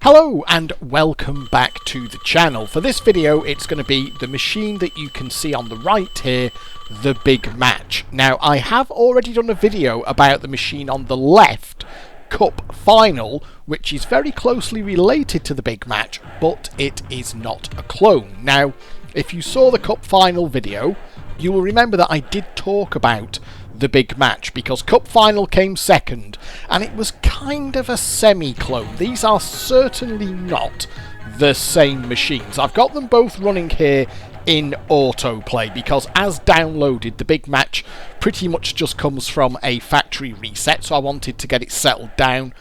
Hello and welcome back to the channel. For this video it's going to be the machine that you can see on the right here, the Big Match. Now I have already done a video about the machine on the left, Cup Final, which is very closely related to the Big Match, but it is not a clone. Now if you saw the Cup Final video, you will remember that I did talk about the Big Match because Cup Final came second and it was kind of a semi-clone. These are certainly not the same machines. I've got them both running here in autoplay because as downloaded the Big Match pretty much just comes from a factory reset, so I wanted to get it settled down.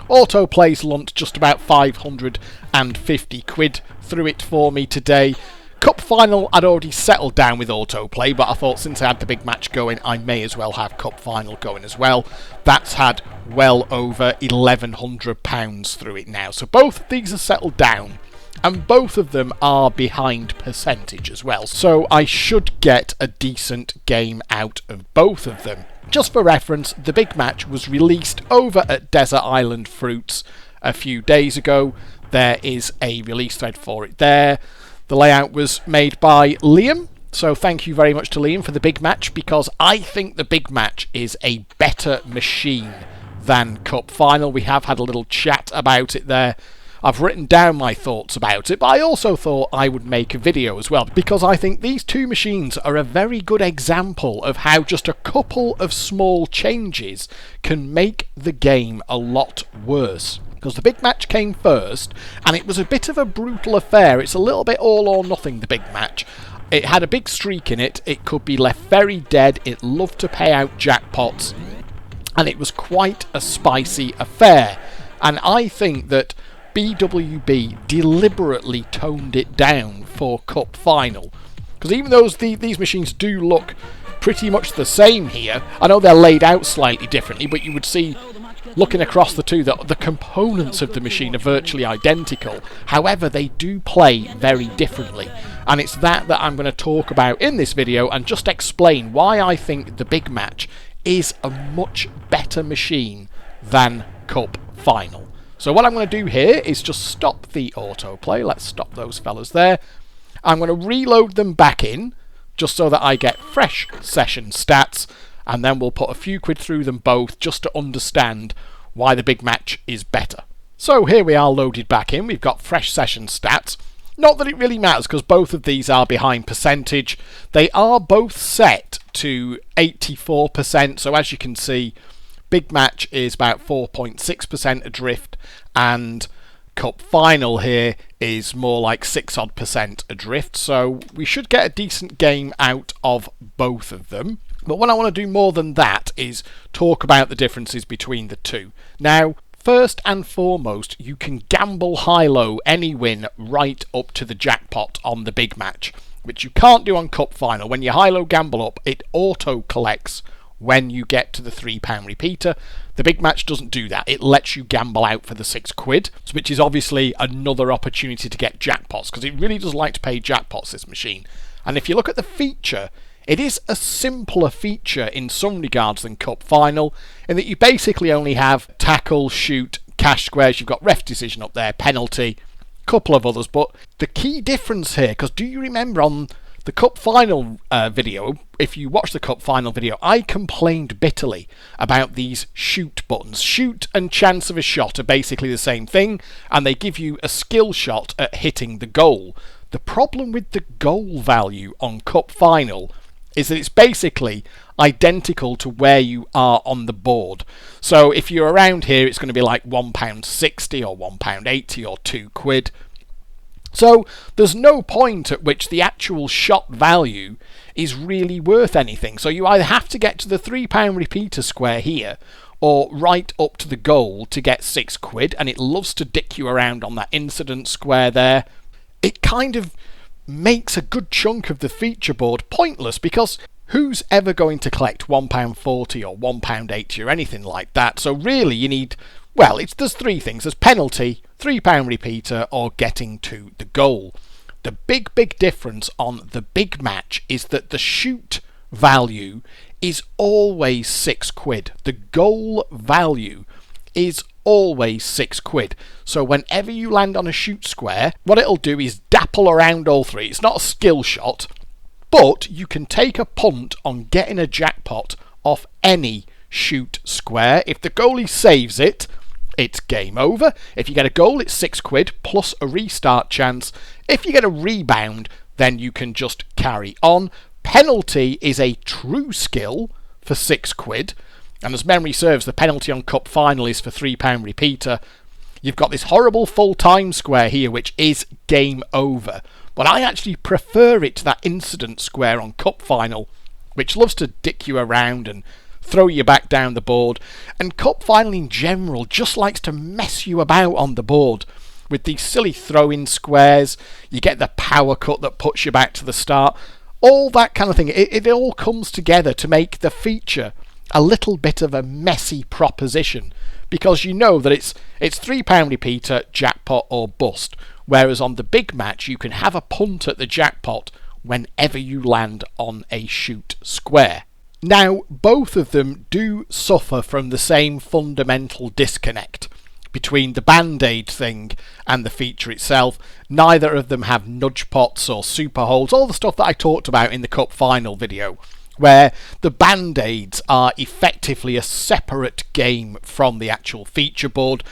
Autoplay's lumped just about 550 quid through it for me today. Cup Final I'd already settled down with autoplay, but I thought since I had the Big Match going I may as well have Cup Final going as well. That's had well over £1,100 through it now. So both of these are settled down and both of them are behind percentage as well. So I should get a decent game out of both of them. Just for reference, the Big Match was released over at Desert Island Fruits a few days ago. There is a release thread for it there. The layout was made by Liam, so thank you very much to Liam for the Big Match, because I think the Big Match is a better machine than Cup Final. We have had a little chat about it there. I've written down my thoughts about it, but I also thought I would make a video as well, because I think these two machines are a very good example of how just a couple of small changes can make the game a lot worse. Because the Big Match came first, and it was a bit of a brutal affair. It's a little bit all or nothing, the Big Match. It had a big streak in it. It could be left very dead. It loved to pay out jackpots, and it was quite a spicy affair. And I think that BWB deliberately toned it down for Cup Final. Because even though these machines do look pretty much the same here, I know they're laid out slightly differently, but you would see, looking across the two, that the components of the machine are virtually identical. However, they do play very differently. And it's that I'm going to talk about in this video and just explain why I think the Big Match is a much better machine than Cup Final. So what I'm going to do here is just stop the autoplay. Let's stop those fellas there. I'm going to reload them back in just so that I get fresh session stats, and then we'll put a few quid through them both just to understand why the Big Match is better. So here we are loaded back in. We've got fresh session stats. Not that it really matters because both of these are behind percentage. They are both set to 84%. So as you can see, Big Match is about 4.6% adrift and Cup Final here is more like 6% adrift. So we should get a decent game out of both of them. But what I want to do more than that is talk about the differences between the two. Now, first and foremost, you can gamble high-low any win right up to the jackpot on the Big Match, which you can't do on Cup Final. When you high-low gamble up, it auto-collects when you get to the £3 repeater. The Big Match doesn't do that. It lets you gamble out for the 6 quid, which is obviously another opportunity to get jackpots, because it really does like to pay jackpots, this machine. And if you look at the feature, it is a simpler feature in some regards than Cup Final, in that you basically only have tackle, shoot, cash squares, you've got ref decision up there, penalty, a couple of others. But the key difference here, because do you remember on the Cup Final video, if you watch the Cup Final video, I complained bitterly about these shoot buttons. Shoot and chance of a shot are basically the same thing, and they give you a skill shot at hitting the goal. The problem with the goal value on Cup Final is that it's basically identical to where you are on the board. So if you're around here, it's going to be like £1.60 or £1.80 or 2 quid. So there's no point at which the actual shot value is really worth anything. So you either have to get to the £3 repeater square here or right up to the goal to get 6 quid, and it loves to dick you around on that incident square there. It kind of makes a good chunk of the feature board pointless, because who's ever going to collect £1.40 or £1.80 or anything like that? So really you need, well, there's 3 things. There's penalty, £3 repeater, or getting to the goal. The big difference on the Big Match is that the shoot value is always 6 quid. The goal value is always £6. So whenever you land on a shoot square, what it'll do is dapple around all three. It's not a skill shot, but you can take a punt on getting a jackpot off any shoot square. If the goalie saves it, it's game over. If you get a goal, it's £6 plus a restart chance. If you get a rebound, then you can just carry on. Penalty is a true skill for £6. And as memory serves, the penalty on Cup Final is for £3 repeater. You've got this horrible full-time square here, which is game over. But I actually prefer it to that incident square on Cup Final, which loves to dick you around and throw you back down the board. And Cup Final in general just likes to mess you about on the board with these silly throw-in squares. You get the power cut that puts you back to the start. All that kind of thing. It all comes together to make the feature a little bit of a messy proposition, because you know that it's £3 repeater, jackpot or bust, whereas on the big match you can have a punt at the jackpot whenever you land on a shoot square. Now, both of them do suffer from the same fundamental disconnect between the band-aid thing and the feature itself. Neither of them have nudge pots or super holds, all the stuff that I talked about in the Cup Final video, where the band-aids are effectively a separate game from the actual feature board.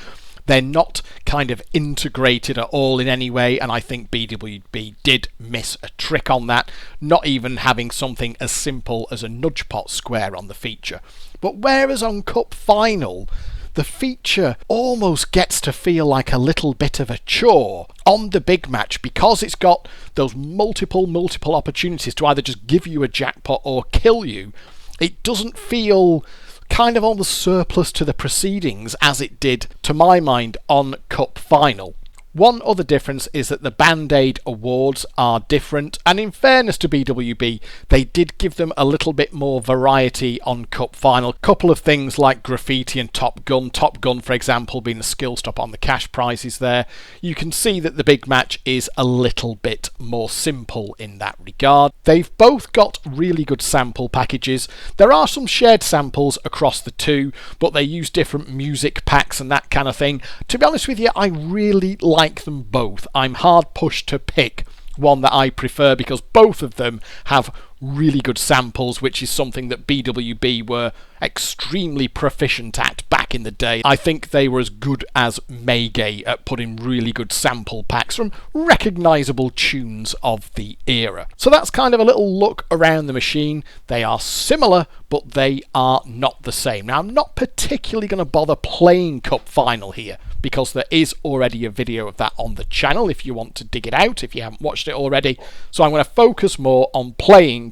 They're not kind of integrated at all in any way, and I think BWB did miss a trick on that, not even having something as simple as a nudge pot square on the feature. But whereas on Cup Final, the feature almost gets to feel like a little bit of a chore on the big match, because it's got those multiple opportunities to either just give you a jackpot or kill you. It doesn't feel kind of almost surplus to the proceedings as it did, to my mind, on Cup Final. One other difference is that the Band-Aid awards are different, and in fairness to BWB, they did give them a little bit more variety on Cup Final. Couple of things like graffiti and Top Gun. Top Gun, for example, being a skill stop on the cash prizes there. You can see that the big match is a little bit more simple in that regard. They've both got really good sample packages. There are some shared samples across the two, but they use different music packs and that kind of thing. To be honest with you, I really like them both. I'm hard pushed to pick one that I prefer, because both of them have really good samples, which is something that BWB were extremely proficient at back in the day. I think they were as good as Meigay at putting really good sample packs from recognisable tunes of the era. So that's kind of a little look around the machine. They are similar, but they are not the same. Now, I'm not particularly going to bother playing Cup Final here, because there is already a video of that on the channel if you want to dig it out, if you haven't watched it already. So I'm going to focus more on playing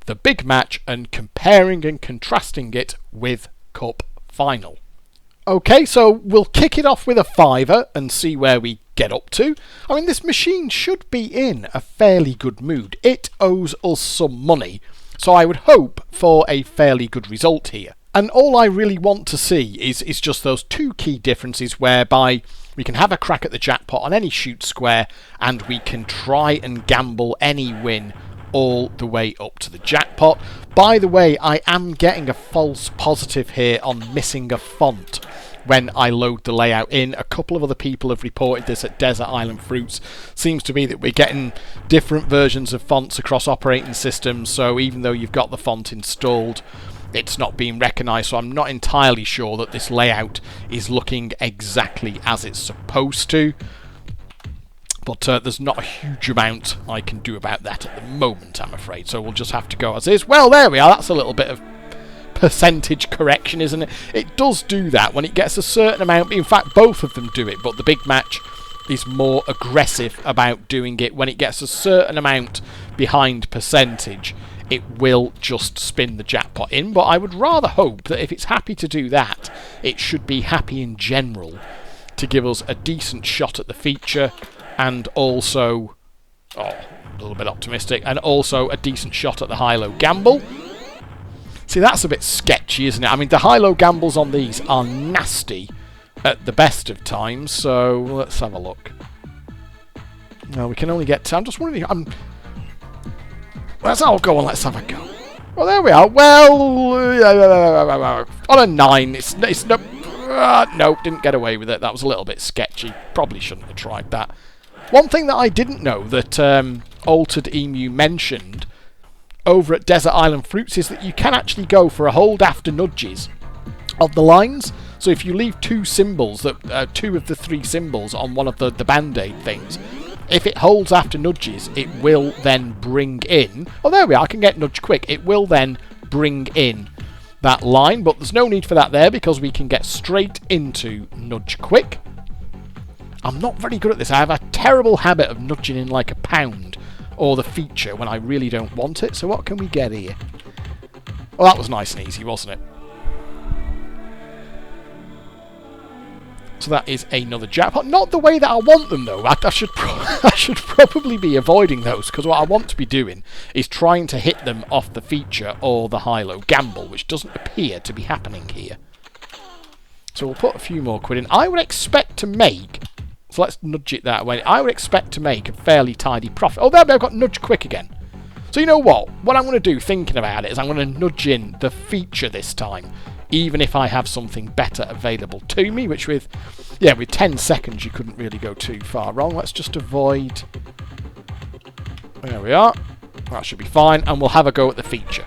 the big match and comparing and contrasting it with Cup Final. Okay, so we'll kick it off with a fiver and see where we get up to. I mean, this machine should be in a fairly good mood. It owes us some money, so I would hope for a fairly good result here. And all I really want to see is just those two key differences, whereby we can have a crack at the jackpot on any shoot square and we can try and gamble any win all the way up to the jackpot. By the way, I am getting a false positive here on missing a font when I load the layout in. A couple of other people have reported this at Desert Island Fruits. Seems to be that we're getting different versions of fonts across operating systems, so even though you've got the font installed, it's not being recognised. So I'm not entirely sure that this layout is looking exactly as it's supposed to. But there's not a huge amount I can do about that at the moment, I'm afraid. So we'll just have to go as is. Well, there we are. That's a little bit of percentage correction, isn't it? It does do that when it gets a certain amount. In fact, both of them do it, but the big match is more aggressive about doing it. When it gets a certain amount behind percentage, it will just spin the jackpot in. But I would rather hope that if it's happy to do that, it should be happy in general to give us a decent shot at the feature, and also, a little bit optimistic, and also a decent shot at the high-low gamble. See, that's a bit sketchy, isn't it? I mean, the high-low gambles on these are nasty at the best of times, so let's have a look. No, we can only get to... I'm just wondering... Let's all go on, let's have a go. Well, there we are. Well, on a 9, it's no... Nope, didn't get away with it. That was a little bit sketchy. Probably shouldn't have tried that. One thing that I didn't know that Altered Emu mentioned over at Desert Island Fruits is that you can actually go for a hold after nudges of the lines. So if you leave two symbols, two of the three symbols on one of the Band-Aid things, if it holds after nudges, it will then bring in... Oh, there we are. I can get nudge quick. It will then bring in that line, but there's no need for that there because we can get straight into nudge quick. I'm not very good at this. I have a terrible habit of nudging in like a pound or the feature when I really don't want it. So what can we get here? Well, that was nice and easy, wasn't it? So that is another jackpot. Not the way that I want them, though. I should probably be avoiding those, because what I want to be doing is trying to hit them off the feature or the high-low gamble, which doesn't appear to be happening here. So we'll put a few more quid in. I would expect to make... So let's nudge it that way. I would expect to make a fairly tidy profit. Oh, there I've got nudge quick again. So you know what? What I'm going to do, thinking about it, is I'm going to nudge in the feature this time, even if I have something better available to me, which with 10 seconds you couldn't really go too far wrong. Let's just avoid... There we are. That should be fine, and we'll have a go at the feature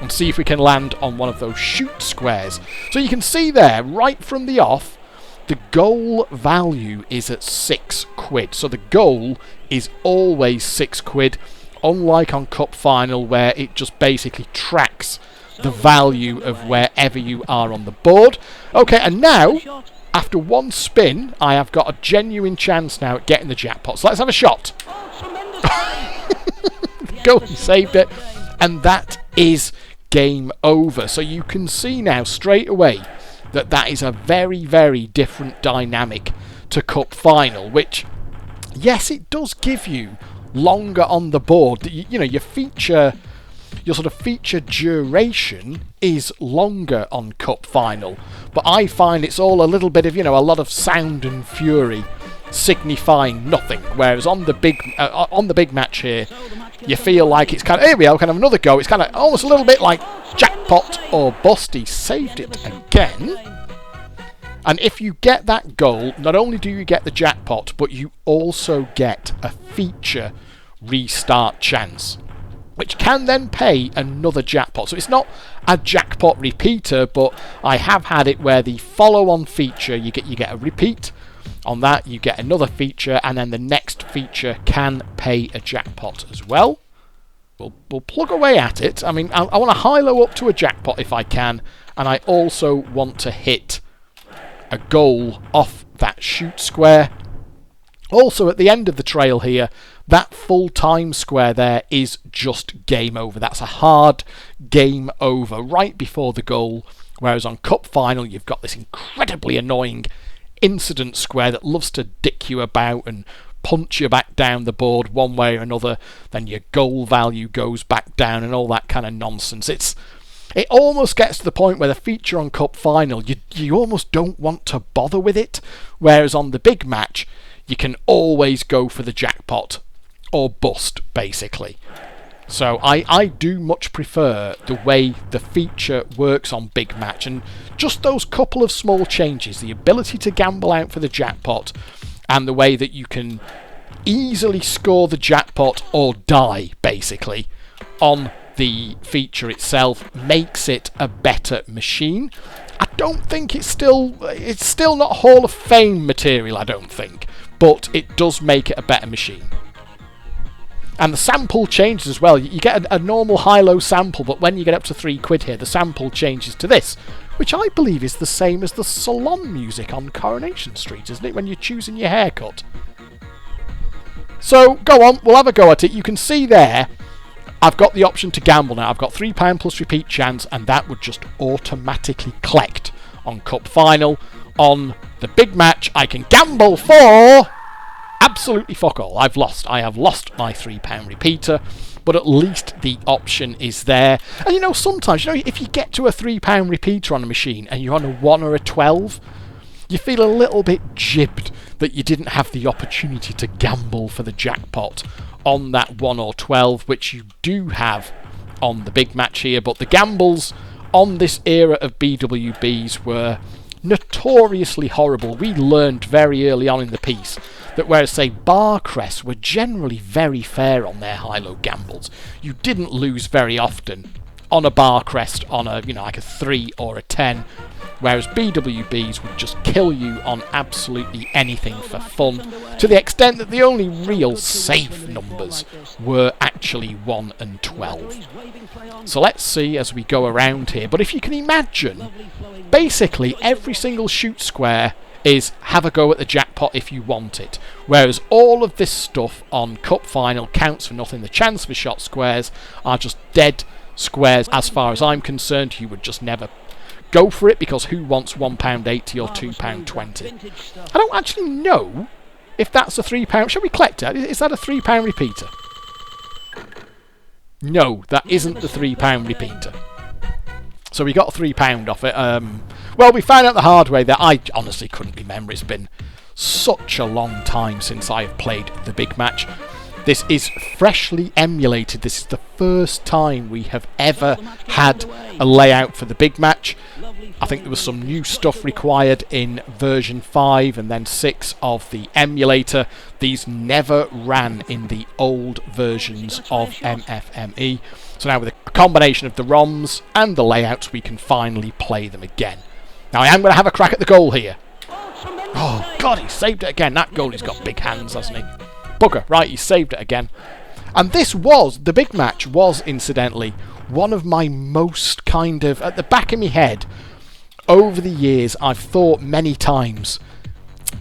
and see if we can land on one of those shoot squares. So you can see there, right from the off, the goal value is at 6 quid. So the goal is always 6 quid, unlike on Cup Final where it just basically tracks the value of wherever you are on the board. Okay, and now, after one spin, I have got a genuine chance now at getting the jackpot. So let's have a shot. Go, saved it. And that is game over. So you can see now straight away that that is a very, very different dynamic to Cup Final, which, yes, it does give you longer on the board. You know, your sort of feature duration is longer on Cup Final, but I find it's all a little bit of, a lot of sound and fury signifying nothing, whereas on the big match here, you feel like it's kind of, here we are, kind of another go. It's kind of almost a little bit like jackpot or bust. He saved it again. And if you get that goal, not only do you get the jackpot, but you also get a feature restart chance, which can then pay another jackpot. So it's not a jackpot repeater, but I have had it where the follow-on feature, you get a repeat. On that, you get another feature, and then the next feature can pay a jackpot as well. We'll plug away at it. I mean, I want to high-low up to a jackpot if I can, and I also want to hit a goal off that shoot square. Also, at the end of the trail here, that full time square there is just game over. That's a hard game over right before the goal. Whereas on Cup Final, you've got this incredibly annoying incident square that loves to dick you about and punch you back down the board one way or another. Then your goal value goes back down and all that kind of nonsense. It almost gets to the point where the feature on Cup Final, you almost don't want to bother with it. Whereas on the big match, you can always go for the jackpot or bust, basically. So I do much prefer the way the feature works on big match, and just those couple of small changes, the ability to gamble out for the jackpot and the way that you can easily score the jackpot or die, basically, on the feature itself, makes it a better machine. I don't think it's still not Hall of Fame material, I don't think, but it does make it a better machine. And the sample changes as well. You get a normal high-low sample, but when you get up to 3 quid here, the sample changes to this, which I believe is the same as the salon music on Coronation Street, isn't it, when you're choosing your haircut? So, go on, we'll have a go at it. You can see there, I've got the option to gamble now. I've got £3 plus repeat chance, and that would just automatically collect on Cup Final. On the big match, I can gamble for absolutely fuck all. I have lost my £3 repeater, but at least the option is there. And sometimes, if you get to a £3 repeater on a machine and you're on a 1 or a 12, you feel a little bit jibbed that you didn't have the opportunity to gamble for the jackpot on that 1 or 12, which you do have on the big match here. But the gambles on this era of BWBs were notoriously horrible. We learned very early on in the piece that whereas, say, bar crests were generally very fair on their high-low gambles, you didn't lose very often on a bar crest on a, you know, like a 3 or a 10, whereas BWBs would just kill you on absolutely anything for fun, to the extent that the only real safe numbers were actually 1 and 12. So let's see as we go around here. But if you can imagine, basically every single shoot square is have a go at the jackpot if you want it, whereas all of this stuff on Cup Final counts for nothing. The chance for shot squares are just dead squares as far as I'm concerned. You would just never go for it, because who wants £1.80 or £2.20? I don't actually know if that's a £3. Shall we collect it? Is that a £3 repeater? No, that isn't the £3 repeater. So we got £3 off it. Well, we found out the hard way that I honestly couldn't remember. It's been such a long time since I've played the big match. This is freshly emulated. This is the first time we have ever had a layout for the big match. I think there was some new stuff required in version 5 and then 6 of the emulator. These never ran in the old versions of MFME. So now with a combination of the ROMs and the layouts, we can finally play them again. Now I am going to have a crack at the goal here. Oh God, he saved it again. That goalie's got big hands, hasn't he? Bugger, right, he saved it again. And this was, the big match was, incidentally, one of my most kind of, at the back of my head, over the years, I've thought many times,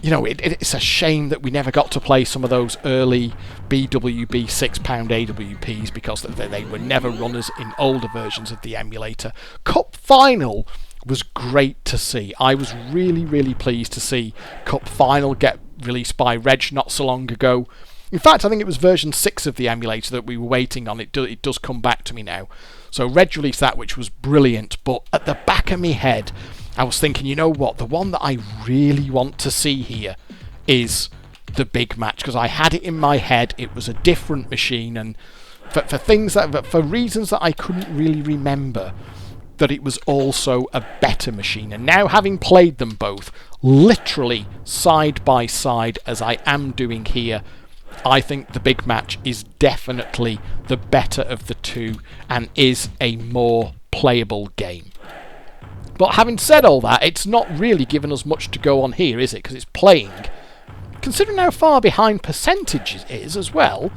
you know, it's a shame that we never got to play some of those early BWB £6 AWPs, because they were never runners in older versions of the emulator. Cup Final was great to see. I was really, really pleased to see Cup Final get released by Reg not so long ago. In fact, I think it was version 6 of the emulator that we were waiting on. It does come back to me now. So Reg released that, which was brilliant, but at the back of my head, I was thinking, you know what, the one that I really want to see here is the big match, because I had it in my head. It was a different machine, and for things that, for reasons that I couldn't really remember, that it was also a better machine. And now, having played them both literally side by side as I am doing here, I think the big match is definitely the better of the two and is a more playable game. But having said all that, it's not really given us much to go on here, is it? Because it's playing, considering how far behind percentages is as well,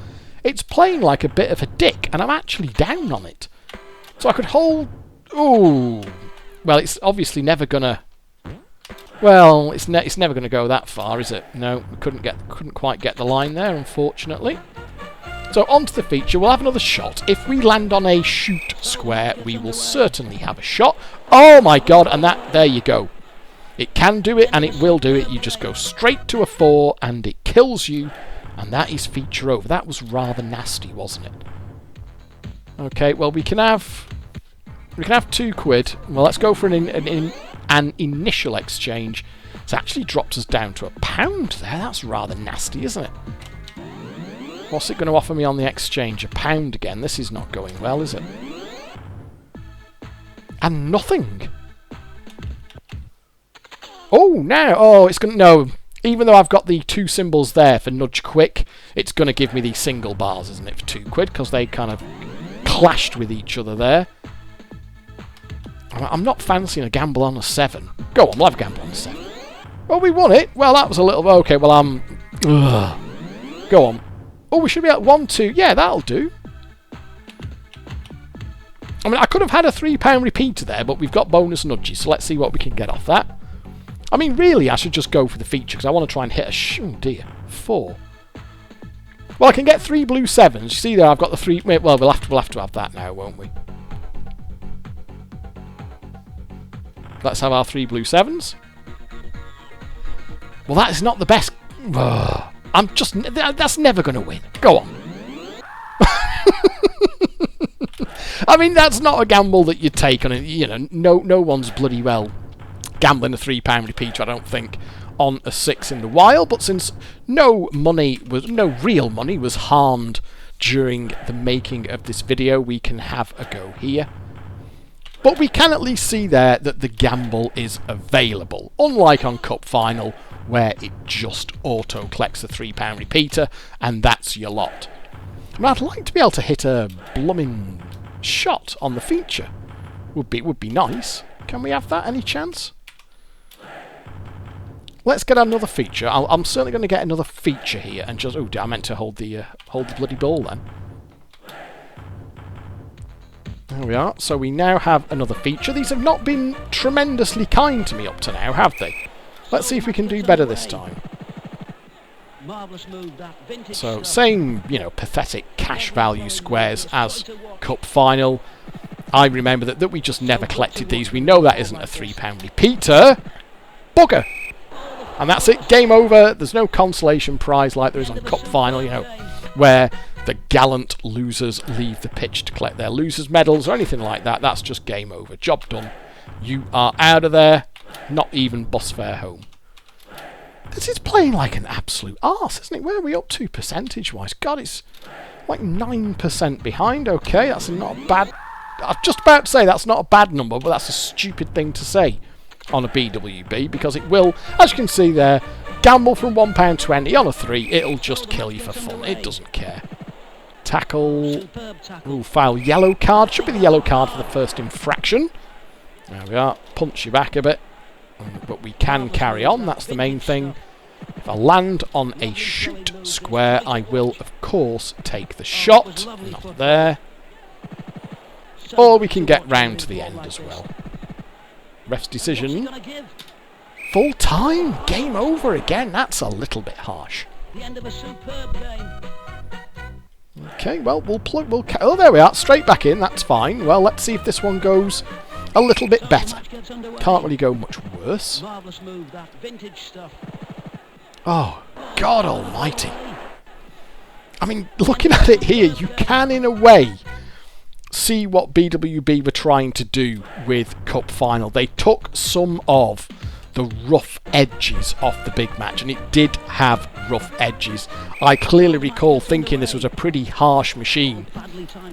it's playing like a bit of a dick, and I'm actually down on it. So I could hold... Ooh. Well, it's obviously never gonna... Well, it's never going to go that far, is it? No, we couldn't quite get the line there, unfortunately. So onto the feature. We'll have another shot. If we land on a shoot square, we will certainly have a shot. Oh my God! And that, there you go. It can do it, and it will do it. You just go straight to a 4, and it kills you, and that is feature over. That was rather nasty, wasn't it? Okay, well we can have £2. Well, let's go for an initial exchange. It's actually dropped us down to £1 there. That's rather nasty, isn't it? What's it going to offer me on the exchange? £1 again. This is not going well, is it? And nothing. Oh, now. Oh, it's going to... No. Even though I've got the 2 symbols there for nudge quick, it's going to give me these single bars, isn't it, for £2? Because they kind of clashed with each other there. I'm not fancying a gamble on a 7. Go on, we'll have a gamble on a 7. Well, we won it. Well, that was a little... Okay, well, Go on. Oh, we should be at 1, 2. Yeah, that'll do. I mean, I could have had a £3 repeater there, but we've got bonus nudges, so let's see what we can get off that. I mean, really, I should just go for the feature, because I want to try and hit a... Oh, dear. 4. Well, I can get 3 blue 7s. You see there, I've got the 3... Well, we'll have to have that now, won't we? Let's have our 3 blue 7s. Well, that is not the best... I'm just... That's never going to win. Go on. I mean, that's not a gamble that you take on it. You know, no one's bloody well gambling a £3 repeater, I don't think, on a 6 in the wild. But since no real money was harmed during the making of this video, we can have a go here. But we can at least see there that the gamble is available, unlike on Cup Final, where it just auto-collects the £3 repeater, and that's your lot. I mean, I'd like to be able to hit a blooming shot on the feature. Would be nice. Can we have that, any chance? Let's get another feature. I'm certainly going to get another feature here, and just... Oh, I meant to hold the bloody ball then. There we are. So we now have another feature. These have not been tremendously kind to me up to now, have they? Let's see if we can do better this time. So, same, you know, pathetic cash value squares as Cup Final. I remember that we just never collected these. We know that isn't a £3 repeater. Bugger! And that's it. Game over. There's no consolation prize like there is on Cup Final, you know, where the gallant losers leave the pitch to collect their losers' medals or anything like that. That's just game over. Job done. You are out of there. Not even bus fare home. This is playing like an absolute arse, isn't it? Where are we up to percentage-wise? God, it's like 9% behind. Okay, that's not a bad... I was just about to say that's not a bad number, but that's a stupid thing to say on a BWB, because it will, as you can see there, gamble from £1.20 on a 3. It'll just kill you for fun. It doesn't care. Tackle. Ooh, foul. Yellow card. Should be the yellow card for the first infraction. There we are. Punch you back a bit. But we can carry on. That's the main thing. If I land on a shoot square, I will, of course, take the shot. Not there. Or we can get round to the end as well. Ref's decision. Full time. Game over again. That's a little bit harsh. The end of a superb game. Okay, well, oh, there we are. Straight back in. That's fine. Well, let's see if this one goes a little bit better. Can't really go much worse. Oh, God almighty. I mean, looking at it here, you can, in a way, see what BWB were trying to do with Cup Final. They took some of the rough edges off the big match, and it did have rough edges. I clearly recall thinking this was a pretty harsh machine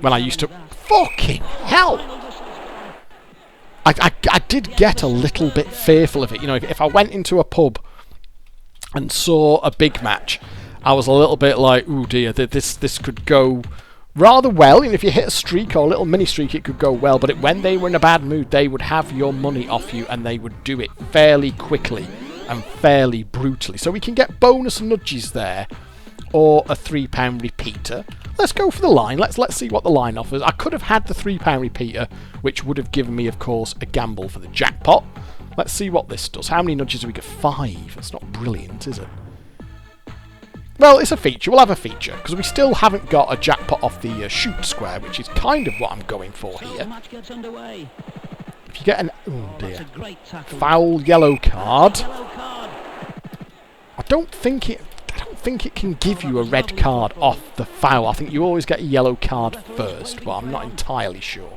when I used to... Fucking hell! I did get a little bit fearful of it. You know, if I went into a pub and saw a big match, I was a little bit like, oh dear, this could go rather well. And if you hit a streak or a little mini streak, it could go well. But when they were in a bad mood, they would have your money off you, and they would do it fairly quickly and fairly brutally. So we can get bonus nudges there, or a £3 repeater. Let's go for the line. Let's see what the line offers. I could have had the £3 repeater, which would have given me, of course, a gamble for the jackpot. Let's see what this does. How many nudges do we get? 5. That's not brilliant, is it? Well, it's a feature. We'll have a feature, because we still haven't got a jackpot off the shoot square, which is kind of what I'm going for here. If you get an... Oh, dear. Foul yellow card. I don't think it can give you a red card off the foul. I think you always get a yellow card first, but I'm not entirely sure.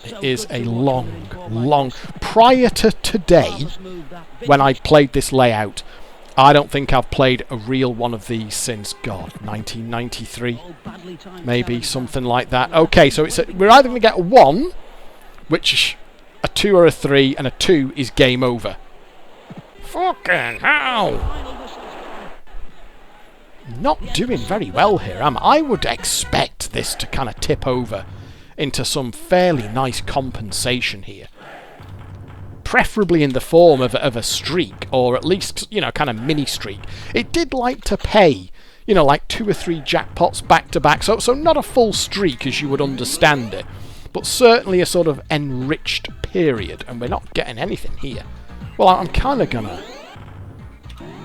It is a long... Prior to today, when I played this layout, I don't think I've played a real one of these since, God, 1993. Maybe, something like that. Okay, so we're either going to get a 1, which a 2 or a 3, and a 2 is game over. Fucking hell! Not doing very well here, am I? I would expect this to kind of tip over into some fairly nice compensation here. Preferably in the form of a streak, or at least, you know, kind of mini streak. It did like to pay, you know, like 2 or 3 jackpots back to back, so not a full streak as you would understand it, but certainly a sort of enriched period, and we're not getting anything here. Well, I'm kind of gonna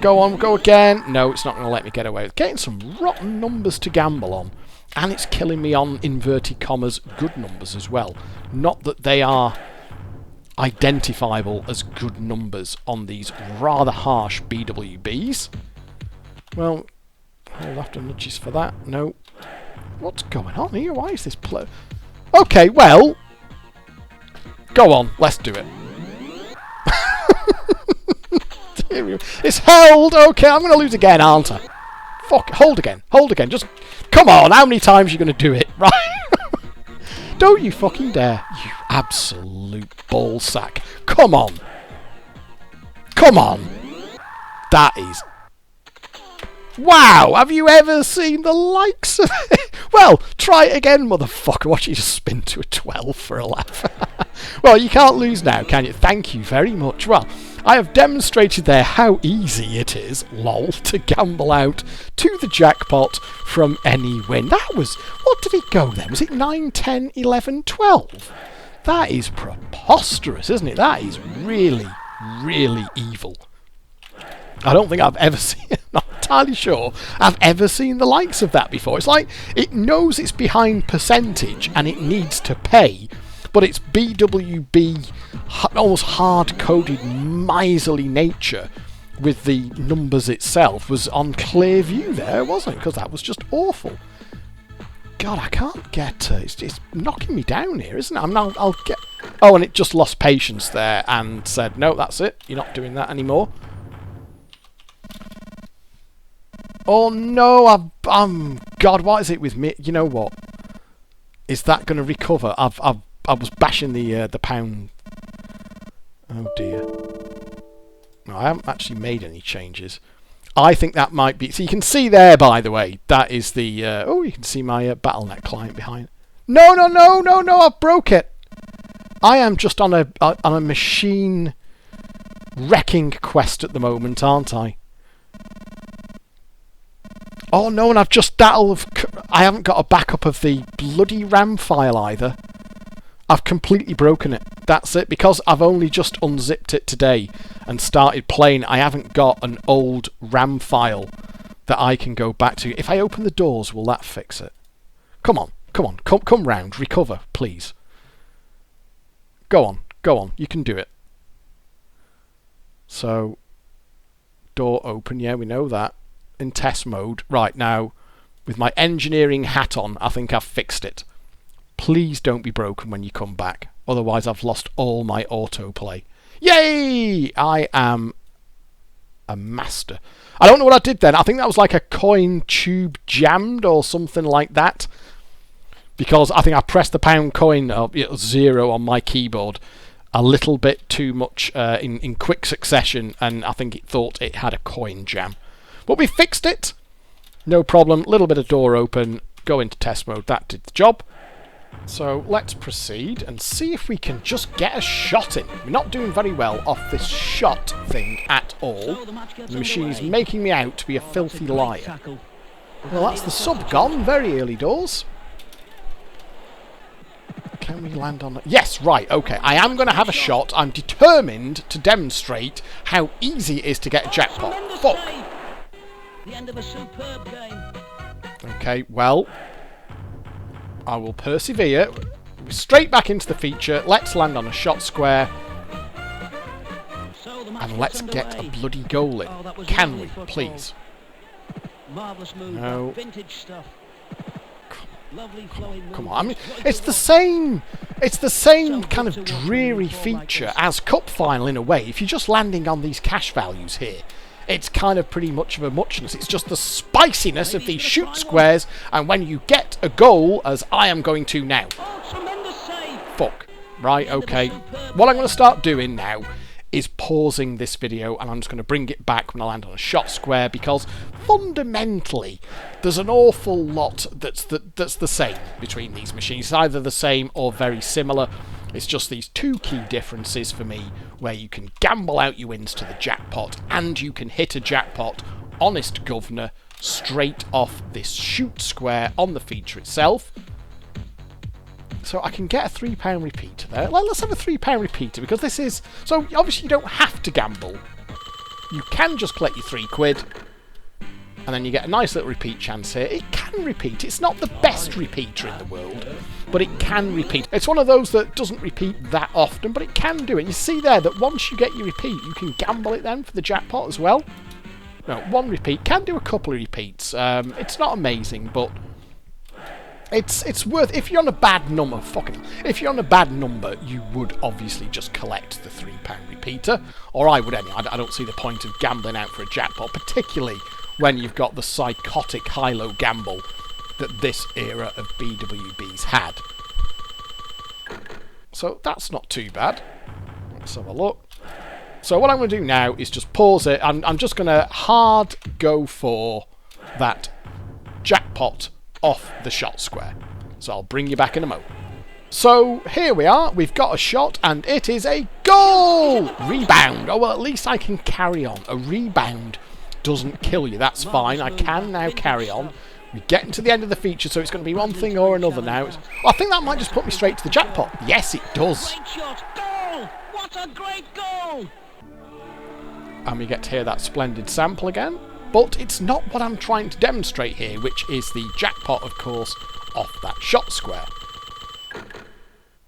go on, go again. No, it's not going to let me get away with getting some rotten numbers to gamble on, and it's killing me on inverted commas good numbers as well. Not that they are identifiable as good numbers on these rather harsh BWBs. Well, hold after nudges for that. No. What's going on here? Why is this play? Okay, well, go on, let's do it. It's held. Okay, I'm going to lose again, aren't I? Fuck, hold again. Just, come on, how many times are you going to do it? Right? Don't you fucking dare. You absolute ballsack. Come on. Come on. That is... Wow, have you ever seen the likes of it? Well, try it again, motherfucker. Watch you just spin to a 12 for a laugh. Well, you can't lose now, can you? Thank you very much. Well, I have demonstrated there how easy it is, lol, to gamble out to the jackpot from any win. That was... What did it go then? Was it 9, 10, 11, 12? That is preposterous, isn't it? That is really, really evil. I don't think I've ever seen... Not entirely sure I've ever seen the likes of that before. It's like it knows it's behind percentage and it needs to pay, but its BWB almost hard-coded miserly nature with the numbers itself was on clear view there, wasn't it? Because that was just awful. God, I can't get... it's knocking me down here, isn't it? I'll get... Oh, and it just lost patience there and said, no, that's it. You're not doing that anymore. Oh no, God, what is it with me? You know what? Is that going to recover? I was bashing the pound. Oh dear. No, I haven't actually made any changes. I think that might be... So you can see there, by the way, that is the... oh, you can see my Battle.net client behind. No, no, no, no, no, I've broke it. I am just on a machine wrecking quest at the moment, aren't I? Oh no, and I've just... I haven't got a backup of the bloody RAM file either. I've completely broken it. That's it. Because I've only just unzipped it today and started playing, I haven't got an old RAM file that I can go back to. If I open the doors, will that fix it? Come on, come on, come round, recover, please. Go on, you can do it. So, door open, yeah, we know that. In test mode. Right, now, with my engineering hat on, I think I've fixed it. Please don't be broken when you come back. Otherwise, I've lost all my autoplay. Yay! I am a master. I don't know what I did then. I think that was like a coin tube jammed or something like that. Because I think I pressed the pound coin 0 on my keyboard a little bit too much in quick succession, and I think it thought it had a coin jam. But we fixed it. No problem. Little bit of door open. Go into test mode. That did the job. So let's proceed and see if we can just get a shot in. We're not doing very well off this shot thing at all. The machine is making me out to be a filthy liar. Well, that's the sub gone. Very early doors. Can we land on... Yes, right, okay. I am going to have a shot. I'm determined to demonstrate how easy it is to get a jackpot. Fuck. The end of a superb game. Okay, well, I will persevere. Straight back into the feature. Let's land on a shot square. And let's get a bloody goal in. Can we, please? Marvelous move. No. Vintage stuff. Lovely flowing move. Come on. I mean, it's the same kind of dreary feature as Cup Final in a way. If you're just landing on these cash values here, it's kind of pretty much of a muchness. It's just the spiciness of these shoot squares, and when you get a goal, as I am going to now. Oh, tremendous save. Fuck. Right, okay. What I'm going to start doing now is pausing this video, and I'm just going to bring it back when I land on a shot square, because fundamentally there's an awful lot that's the same between these machines. It's either the same or very similar. It's just these two key differences for me, where you can gamble out your wins to the jackpot and you can hit a jackpot, honest governor, straight off this shoot square on the feature itself. So I can get a £3 repeater there. Let's have a £3 repeater, because this is... So obviously you don't have to gamble. You can just collect your £3, and then you get a nice little repeat chance here. It can repeat. It's not the best repeater in the world, but it can repeat. It's one of those that doesn't repeat that often, but it can do it. You see there that once you get your repeat, you can gamble it then for the jackpot as well. No, one repeat. Can do a couple of repeats. It's not amazing, but it's worth... If you're on a bad number, if you're on a bad number, you would obviously just collect the £3 repeater, or I would anyway. I don't see the point of gambling out for a jackpot, particularly when you've got the psychotic high-low gamble that this era of BWBs had. So that's not too bad. Let's have a look. So what I'm going to do now is just pause it. I'm just going to hard go for that jackpot off the shot square. So I'll bring you back in a moment. So here we are. We've got a shot and it is a goal! Rebound. Oh, well, at least I can carry on. A rebound doesn't kill you. That's fine. I can now carry on. We're getting to the end of the feature, so it's going to be one thing or another now. I think that might just put me straight to the jackpot. Yes, it does. Great shot. Goal! What a great goal! And we get to hear that splendid sample again. But it's not what I'm trying to demonstrate here, which is the jackpot, of course, off that shot square.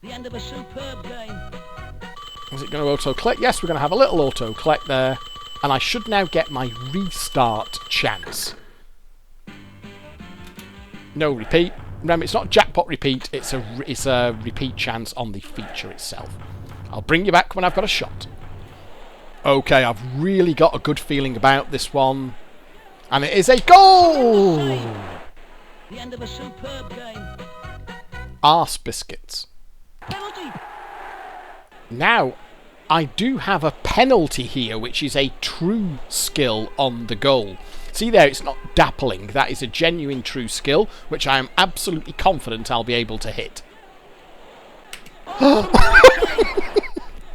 The end of a superb game. Is it going to auto-collect? Yes, we're going to have a little auto-collect there. And I should now get my restart chance. No repeat. Remember, it's not jackpot repeat, it's a repeat chance on the feature itself. I'll bring you back when I've got a shot. Okay, I've really got a good feeling about this one. And it is a goal! The end of a superb game. Arse biscuits. Penalty. Now, I do have a penalty here, which is a true skill on the goal. See there, it's not dappling. That is a genuine true skill, which I am absolutely confident I'll be able to hit.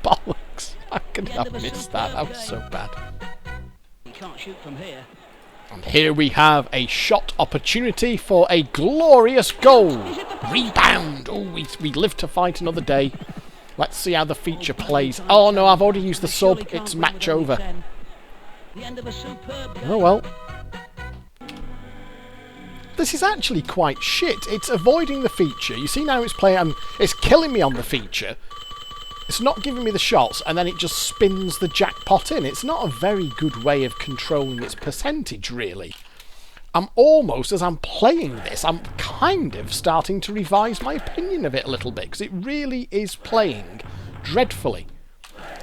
Bollocks. How can I miss that? That was so bad. You can't shoot from here. And here we have a shot opportunity for a glorious goal. Rebound. Oh, we live to fight another day. Let's see how the feature plays. Oh no, I've already used the sub. It's match over. The end of a superb game. Oh well. This is actually quite shit. It's avoiding the feature. You see now it's playing. It's killing me on the feature. It's not giving me the shots, and then it just spins the jackpot in. It's not a very good way of controlling its percentage, really. I'm almost, as I'm playing this, I'm kind of starting to revise my opinion of it a little bit, because it really is playing dreadfully.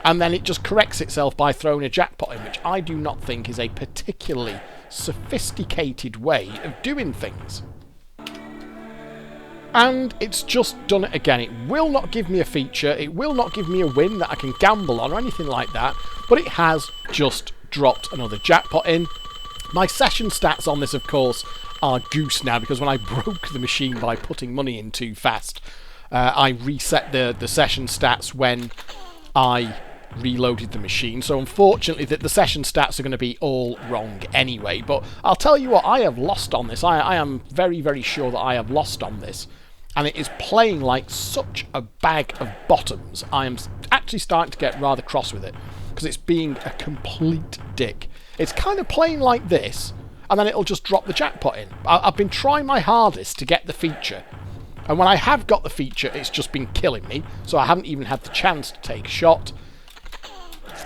And then it just corrects itself by throwing a jackpot in, which I do not think is a particularly sophisticated way of doing things. And it's just done it again. It will not give me a feature, it will not give me a win that I can gamble on or anything like that, but it has just dropped another jackpot in. My session stats on this, of course, are goose now, because when I broke the machine by putting money in too fast, I reset the session stats when I reloaded the machine. So unfortunately the session stats are going to be all wrong anyway. But I'll tell you what, I have lost on this. I am very, very sure that I have lost on this. And it is playing like such a bag of bottoms. I am actually starting to get rather cross with it, because it's being a complete dick. It's kind of playing like this, and then it'll just drop the jackpot in. I've been trying my hardest to get the feature, and when I have got the feature, it's just been killing me, so I haven't even had the chance to take a shot,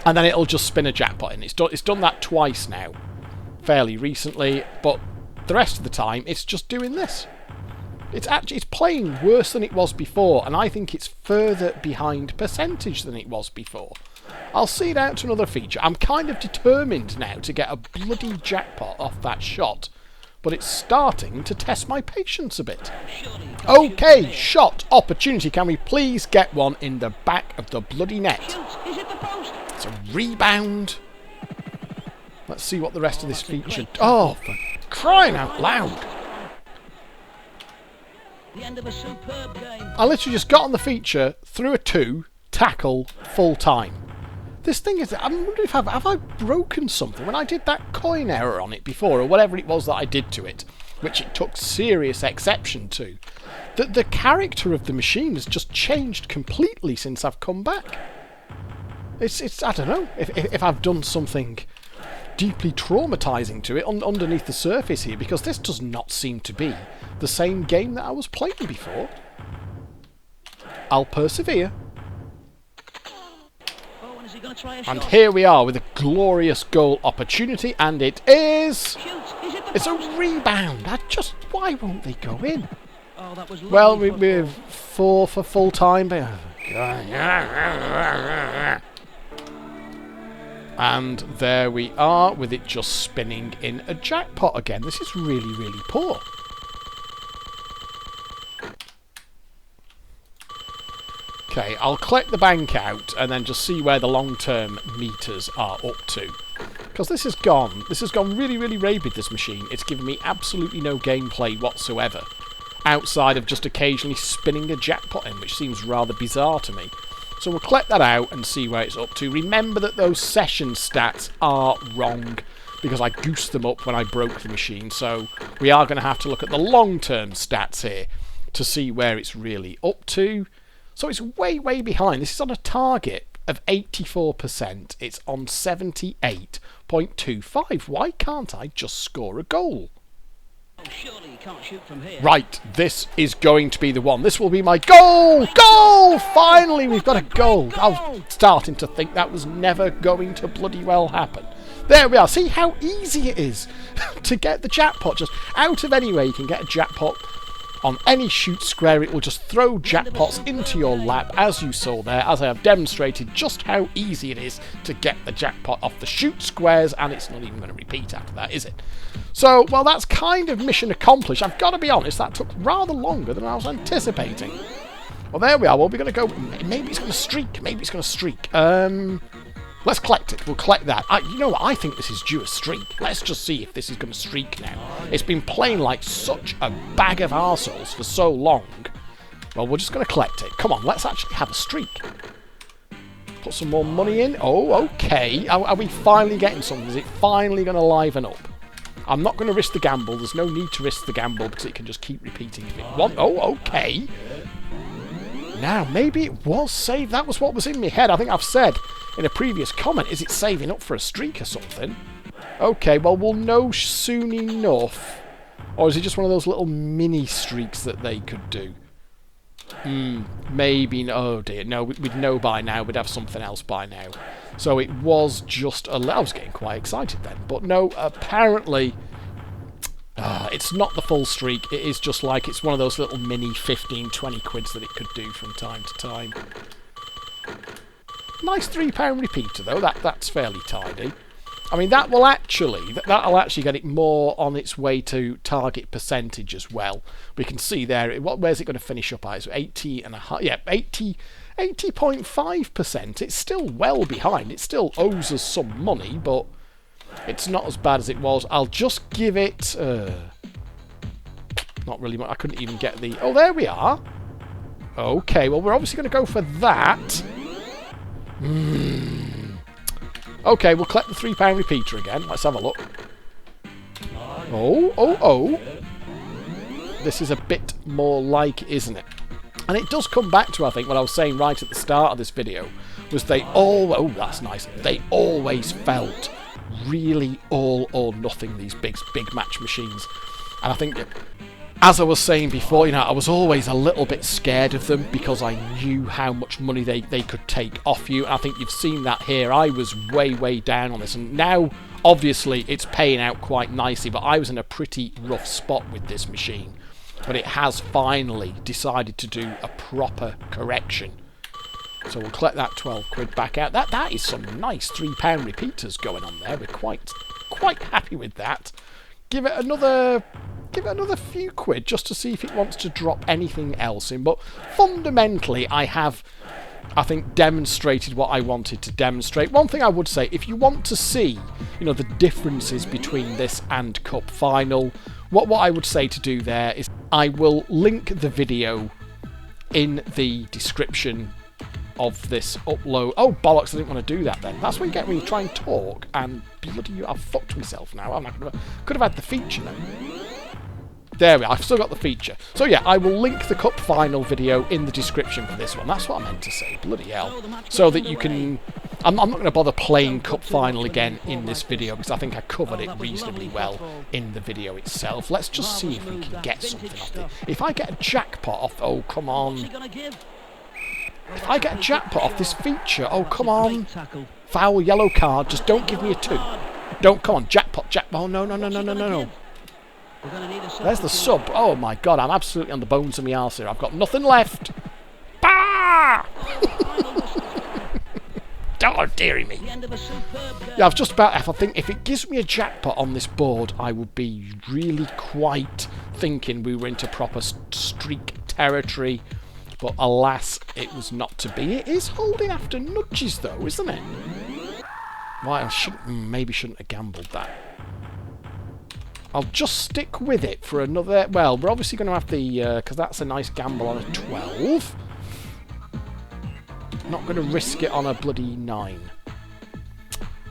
and then it'll just spin a jackpot in. It's done that twice now, fairly recently, but the rest of the time, it's just doing this. It's playing worse than it was before, and I think it's further behind percentage than it was before. I'll see it out to another feature. I'm kind of determined now to get a bloody jackpot off that shot, but it's starting to test my patience a bit. Okay, shot opportunity. Can we please get one in the back of the bloody net? It's a rebound. Let's see what the rest of this feature... Oh, for crying out loud. The end of a superb game. I literally just got on the feature, threw a 2, tackle, full time. This thing is... I'm wondering if have I broken something? When I did that coin error on it before, or whatever it was that I did to it, which it took serious exception to, the character of the machine has just changed completely since I've come back. It's I don't know, if I've done something deeply traumatising to it underneath the surface here, because this does not seem to be the same game that I was playing before. I'll persevere. Oh, and is he gonna try a And shot? here we are with a glorious goal opportunity, and it is... It's a rebound. Why won't they go in? Oh, that was Well, lovely we're football. 4 for full time. And there we are, with it just spinning in a jackpot again. This is really, really poor. Okay, I'll collect the bank out and then just see where the long-term meters are up to. Because this has gone really, really rabid, this machine. It's given me absolutely no gameplay whatsoever, outside of just occasionally spinning a jackpot in, which seems rather bizarre to me. So we'll collect that out and see where it's up to. Remember that those session stats are wrong, because I goosed them up when I broke the machine. So we are going to have to look at the long-term stats here to see where it's really up to. So it's way, way behind. This is on a target of 84%. It's on 78.25. Why can't I just score a goal? Oh, surely you can't shoot from here. Right, this is going to be the one. This will be my goal! Goal! Finally, we've got a goal. I was starting to think that was never going to bloody well happen. There we are. See how easy it is to get the jackpot. Just out of anywhere you can get a jackpot. On any shoot square, it will just throw jackpots into your lap, as you saw there, as I have demonstrated just how easy it is to get the jackpot off the shoot squares, and it's not even going to repeat after that, is it? So, well, that's kind of mission accomplished. I've got to be honest, that took rather longer than I was anticipating. Well, there we are. Well, we're going to go... Maybe it's going to streak. Maybe it's going to streak. Let's collect it. We'll collect that. You know what? I think this is due a streak. Let's just see if this is going to streak now. It's been playing like such a bag of arseholes for so long. Well, we're just going to collect it. Come on, let's actually have a streak. Put some more money in. Oh, okay. Are we finally getting something? Is it finally going to liven up? I'm not going to risk the gamble. There's no need to risk the gamble because it can just keep repeating if it wants. Oh, okay. Now, maybe it was saved. That was what was in my head. I think I've said in a previous comment, is it saving up for a streak or something? Okay, well, we'll know soon enough. Or is it just one of those little mini streaks that they could do? Maybe. Oh, dear. No, we'd know by now. We'd have something else by now. So it was just a... I was getting quite excited then. But no, apparently... it's not the full streak. It is just like it's one of those little mini 15, 20 quids that it could do from time to time. Nice £3 repeater though. That's fairly tidy. I mean, that'll actually get it more on its way to target percentage as well. We can see there. Where's it going to finish up at? It's 80.5. Yeah, 80.5%. It's still well behind. It still owes us some money, but it's not as bad as it was. I'll just give it... not really much. I couldn't even get the... Oh, there we are. Okay, well, we're obviously going to go for that. Okay, we'll collect the £3 repeater again. Let's have a look. Oh. This is a bit more like it, isn't it? And it does come back to, I think, what I was saying right at the start of this video, was they all... Oh, that's nice. They always felt really all or nothing, these big match machines. And I think, as I was saying before, you know, I was always a little bit scared of them because I knew how much money they could take off you. And I think you've seen that here. I was way down on this, and now obviously it's paying out quite nicely, but I was in a pretty rough spot with this machine. But it has finally decided to do a proper correction. So we'll collect that 12 quid back out. That is some nice £3 repeaters going on there. We're quite happy with that. Give it another few quid just to see if it wants to drop anything else in. But fundamentally, I have, I think, demonstrated what I wanted to demonstrate. One thing I would say, if you want to see, you know, the differences between this and Cup Final, what I would say to do there is I will link the video in the description of this upload. Oh, bollocks, I didn't want to do that then. That's what you get when you try and talk, and bloody, I've fucked myself now. Could have had the feature then. There we are, I've still got the feature. So yeah, I will link the Cup Final video in the description for this one. That's what I meant to say, bloody hell. So that you can... I'm not going to bother playing Cup Final again in this video because I think I covered it reasonably well in the video itself. Let's just see if we can get something off it. If I get a jackpot off... Oh, come on. If I get a jackpot off this feature, oh, come on. Foul yellow card, just don't give me a 2. Don't, come on, jackpot. Oh, no. There's the sub. Oh, my God, I'm absolutely on the bones of my arse here. I've got nothing left. Bah! Oh, dearie me. Yeah, I was just about... I think if it gives me a jackpot on this board, I would be really quite thinking we were into proper streak territory. but alas, it was not to be. It is holding after nudges though, isn't it? Why, I maybe shouldn't have gambled that. I'll just stick with it for another... Well, we're obviously going to have the... because that's a nice gamble on a 12. Not going to risk it on a bloody 9.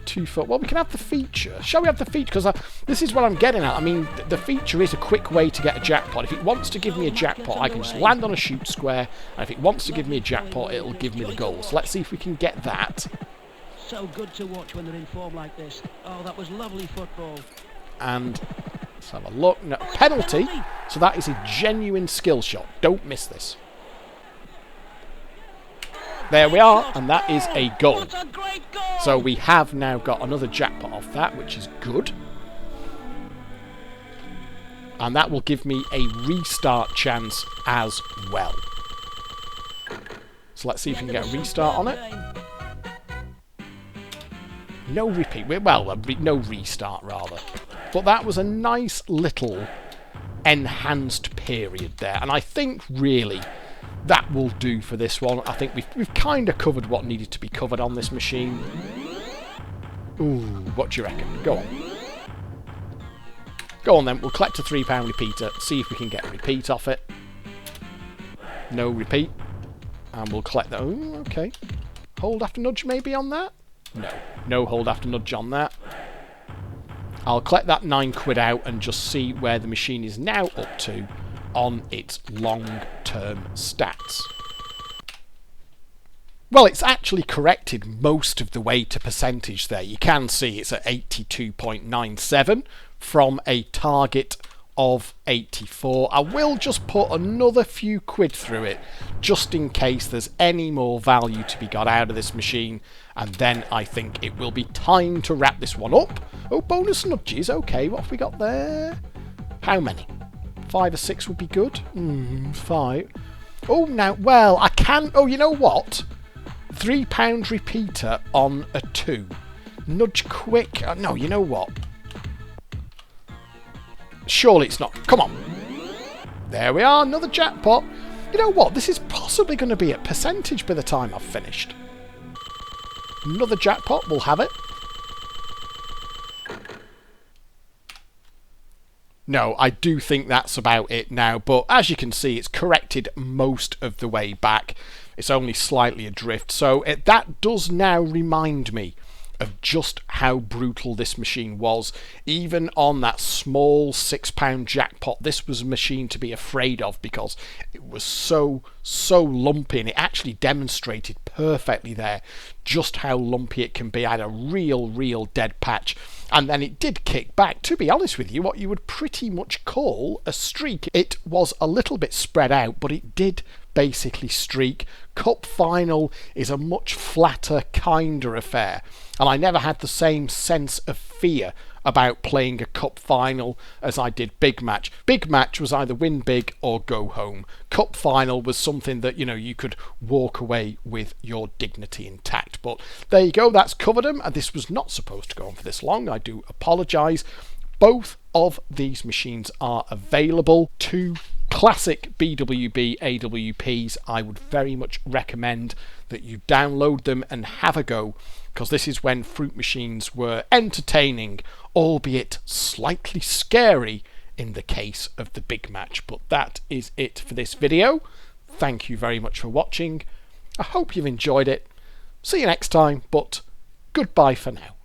2 foot. Well, we can have the feature. Shall we have the feature? Because this is what I'm getting at. I mean, the feature is a quick way to get a jackpot. If it wants to give me a jackpot, I can just land on a shoot square. And if it wants to give me a jackpot, it'll give me the goal. So let's see if we can get that. So good to watch when they're in form like this. Oh, that was lovely football. And let's have a look. No, penalty. So that is a genuine skill shot. Don't miss this. There we are, and that is a goal. So we have now got another jackpot off that, which is good. And that will give me a restart chance as well. So let's see if we can get a restart on it. No repeat. Well, no restart, rather. But that was a nice little enhanced period there. And I think, really... that will do for this one. I think we've kind of covered what needed to be covered on this machine. Ooh, what do you reckon? Go on. Go on then, we'll collect a £3 repeater, see if we can get a repeat off it. No repeat. And we'll collect that. Ooh, okay. Hold after nudge maybe on that? No. No hold after nudge on that. I'll collect that £9 out and just see where the machine is now up to on its long-term stats. Well, it's actually corrected most of the way to percentage there. You can see it's at 82.97 from a target of 84. I will just put another few quid through it, just in case there's any more value to be got out of this machine, and then I think it will be time to wrap this one up. Oh, bonus nudges. Okay, what have we got there? How many? 5 or 6 would be good. 5. Oh, now, well, I can... Oh, you know what? £3 repeater on a 2. Nudge quick. No, you know what? Surely it's not. Come on. There we are, another jackpot. You know what? This is possibly going to be at percentage by the time I've finished. Another jackpot. We'll have it. No, I do think that's about it now, but as you can see, it's corrected most of the way back. It's only slightly adrift, so that does now remind me of just how brutal this machine was. Even on that small £6 jackpot, this was a machine to be afraid of because it was so lumpy, and it actually demonstrated perfectly there just how lumpy it can be. I had a real dead patch, and then it did kick back, to be honest with you, what you would pretty much call a streak. It was a little bit spread out, but it did basically streak. Cup final is a much flatter, kinder affair, and I never had the same sense of fear about playing a cup final as I did Big Match. Big Match was either win big or go home. Cup final was something that, you know, you could walk away with your dignity intact. But there you go, that's covered them, and this was not supposed to go on for this long. I do apologise. Both of these machines are available. 2 classic BWB AWPs. I would very much recommend that you download them and have a go, because this is when fruit machines were entertaining, albeit slightly scary in the case of the Big Match. But that is it for this video. Thank you very much for watching. I hope you've enjoyed it. See you next time, but goodbye for now.